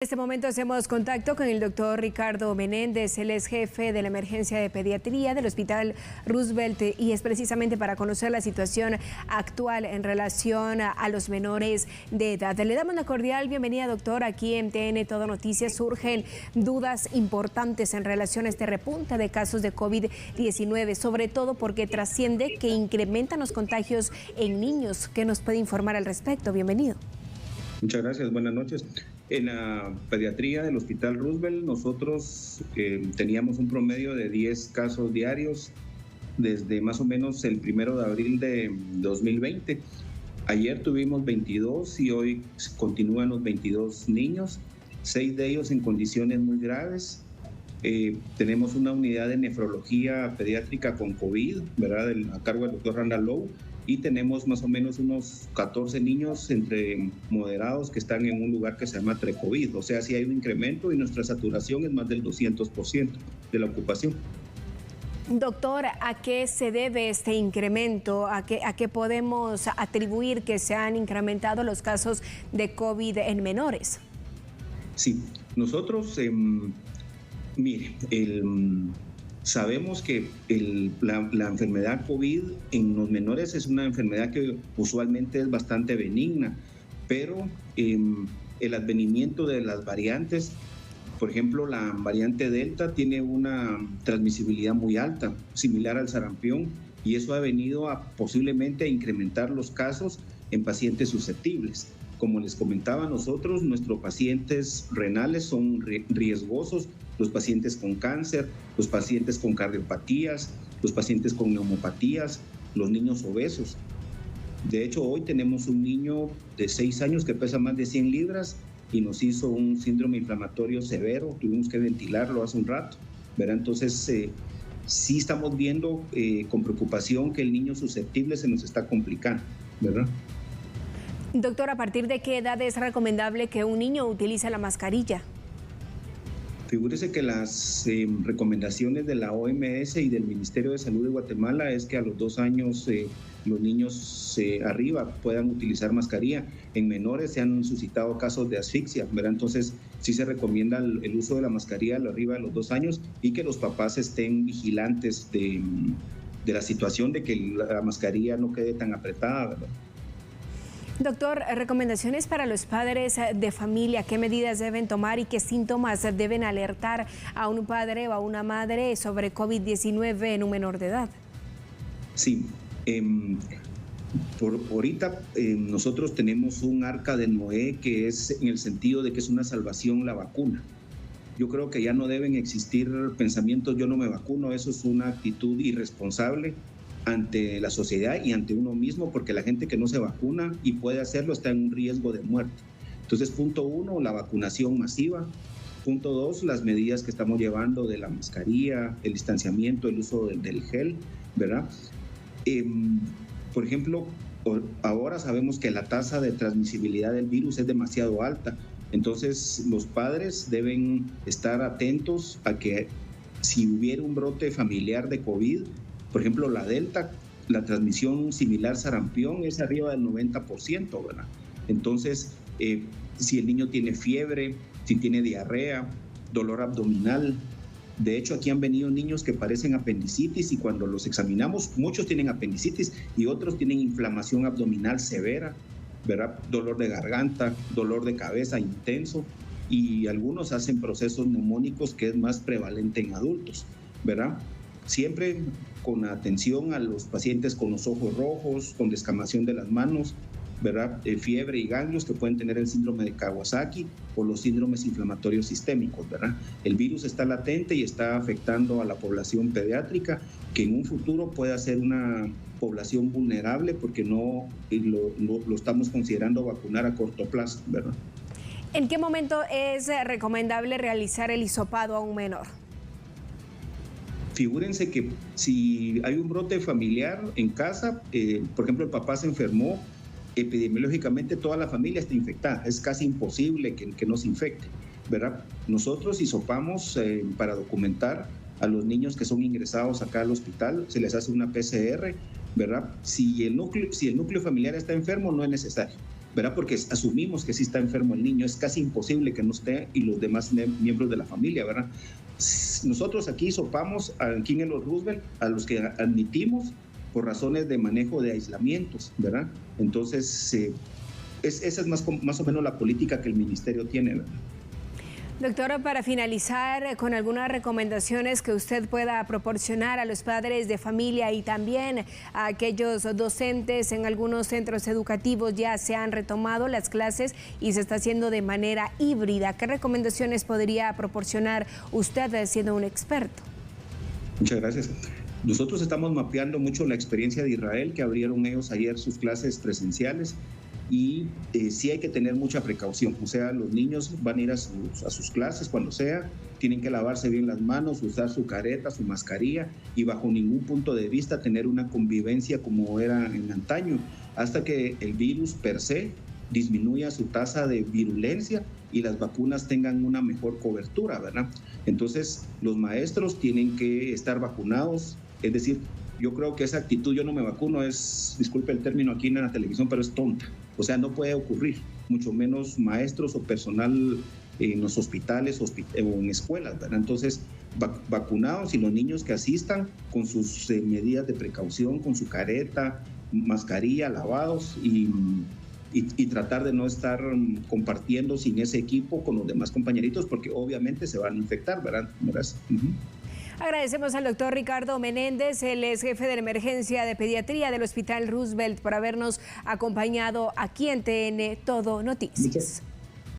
En este momento hacemos contacto con el doctor Ricardo Menéndez. Él es jefe de la emergencia de pediatría del Hospital Roosevelt y es precisamente para conocer la situación actual en relación a los menores de edad. Le damos una cordial bienvenida, doctor, aquí en TN Todo Noticias. Surgen dudas importantes en relación a este repunte de casos de COVID-19, sobre todo porque trasciende que incrementan los contagios en niños. ¿Qué nos puede informar al respecto? Bienvenido. Muchas gracias, buenas noches. En la pediatría del Hospital Roosevelt nosotros teníamos un promedio de 10 casos diarios desde más o menos el 1 de abril de 2020. Ayer tuvimos 22 y hoy continúan los 22 niños, 6 de ellos en condiciones muy graves. Tenemos una unidad de nefrología pediátrica con COVID, ¿verdad? A cargo del doctor Randall Lowe. Y tenemos más o menos unos 14 niños entre moderados que están en un lugar que se llama Trecovid. O sea, sí hay un incremento y nuestra saturación es más del 200% de la ocupación. Doctor, ¿a qué se debe este incremento? ¿A qué podemos atribuir que se han incrementado los casos de COVID en menores? Sí, nosotros, sabemos que la enfermedad COVID en los menores es una enfermedad que usualmente es bastante benigna, pero el advenimiento de las variantes, por ejemplo, la variante Delta tiene una transmisibilidad muy alta, similar al sarampión, y eso ha venido posiblemente a incrementar los casos en pacientes susceptibles. Como les comentaba, nuestros pacientes renales son riesgosos, los pacientes con cáncer, los pacientes con cardiopatías, los pacientes con neumopatías, los niños obesos. De hecho, hoy tenemos un niño de 6 años que pesa más de 100 libras y nos hizo un síndrome inflamatorio severo, tuvimos que ventilarlo hace un rato, ¿verdad? Entonces, sí estamos viendo con preocupación que el niño susceptible se nos está complicando, ¿verdad? Doctor, ¿a partir de qué edad es recomendable que un niño utilice la mascarilla? Figúrese que las recomendaciones de la OMS y del Ministerio de Salud de Guatemala es que a los 2 años los niños arriba puedan utilizar mascarilla. En menores se han suscitado casos de asfixia, ¿verdad? Entonces sí se recomienda el uso de la mascarilla arriba de los 2 años y que los papás estén vigilantes de la situación de que la mascarilla no quede tan apretada, ¿verdad? Doctor, recomendaciones para los padres de familia, ¿qué medidas deben tomar y qué síntomas deben alertar a un padre o a una madre sobre COVID-19 en un menor de edad? Sí, ahorita nosotros tenemos un arca de Noé que es en el sentido de que es una salvación la vacuna. Yo creo que ya no deben existir pensamientos yo no me vacuno, eso es una actitud irresponsable ante la sociedad y ante uno mismo, porque la gente que no se vacuna y puede hacerlo está en un riesgo de muerte. Entonces, punto 1, la vacunación masiva. Punto 2, las medidas que estamos llevando de la mascarilla, el distanciamiento, el uso del gel, ¿verdad? Por ejemplo, ahora sabemos que la tasa de transmisibilidad del virus es demasiado alta. Entonces, los padres deben estar atentos a que si hubiera un brote familiar de COVID, por ejemplo, la Delta, la transmisión similar sarampión es arriba del 90%, ¿verdad? Entonces, si el niño tiene fiebre, si tiene diarrea, dolor abdominal. De hecho, aquí han venido niños que parecen apendicitis y cuando los examinamos, muchos tienen apendicitis y otros tienen inflamación abdominal severa, ¿verdad? Dolor de garganta, dolor de cabeza intenso y algunos hacen procesos neumónicos que es más prevalente en adultos, ¿verdad? Siempre con atención a los pacientes con los ojos rojos, con descamación de las manos, ¿verdad? Fiebre y ganglios que pueden tener el síndrome de Kawasaki o los síndromes inflamatorios sistémicos, ¿verdad? El virus está latente y está afectando a la población pediátrica, que en un futuro puede ser una población vulnerable porque no lo estamos considerando vacunar a corto plazo, ¿verdad? ¿En qué momento es recomendable realizar el hisopado a un menor? Figúrense que si hay un brote familiar en casa, por ejemplo, el papá se enfermó, epidemiológicamente toda la familia está infectada. Es casi imposible que no se infecte, ¿verdad? Nosotros hisopamos para documentar a los niños que son ingresados acá al hospital, se les hace una PCR, ¿verdad? Si el núcleo familiar está enfermo, no es necesario, ¿verdad? Porque asumimos que sí está enfermo el niño, es casi imposible que no esté y los demás miembros de la familia, ¿verdad? Nosotros aquí sopamos aquí en los Roosevelt a los que admitimos por razones de manejo de aislamientos, ¿verdad? Entonces, esa es más o menos la política que el ministerio tiene, ¿verdad? Doctora, para finalizar, con algunas recomendaciones que usted pueda proporcionar a los padres de familia y también a aquellos docentes en algunos centros educativos, ya se han retomado las clases y se está haciendo de manera híbrida. ¿Qué recomendaciones podría proporcionar usted siendo un experto? Muchas gracias. Nosotros estamos mapeando mucho la experiencia de Israel, que abrieron ellos ayer sus clases presenciales. Y sí hay que tener mucha precaución, o sea, los niños van a ir a sus clases cuando sea, tienen que lavarse bien las manos, usar su careta, su mascarilla y bajo ningún punto de vista tener una convivencia como era en antaño, hasta que el virus per se disminuya su tasa de virulencia y las vacunas tengan una mejor cobertura, ¿verdad? Entonces, los maestros tienen que estar vacunados, es decir, yo creo que esa actitud, yo no me vacuno, disculpe el término aquí en la televisión, pero es tonta. O sea, no puede ocurrir, mucho menos maestros o personal en los hospitales o en escuelas, ¿verdad? Entonces, vacunados y los niños que asistan con sus medidas de precaución, con su careta, mascarilla, lavados y tratar de no estar compartiendo sin ese equipo con los demás compañeritos, porque obviamente se van a infectar, ¿verdad? Agradecemos al doctor Ricardo Menéndez, él es jefe de la emergencia de pediatría del Hospital Roosevelt, por habernos acompañado aquí en TN Todo Noticias.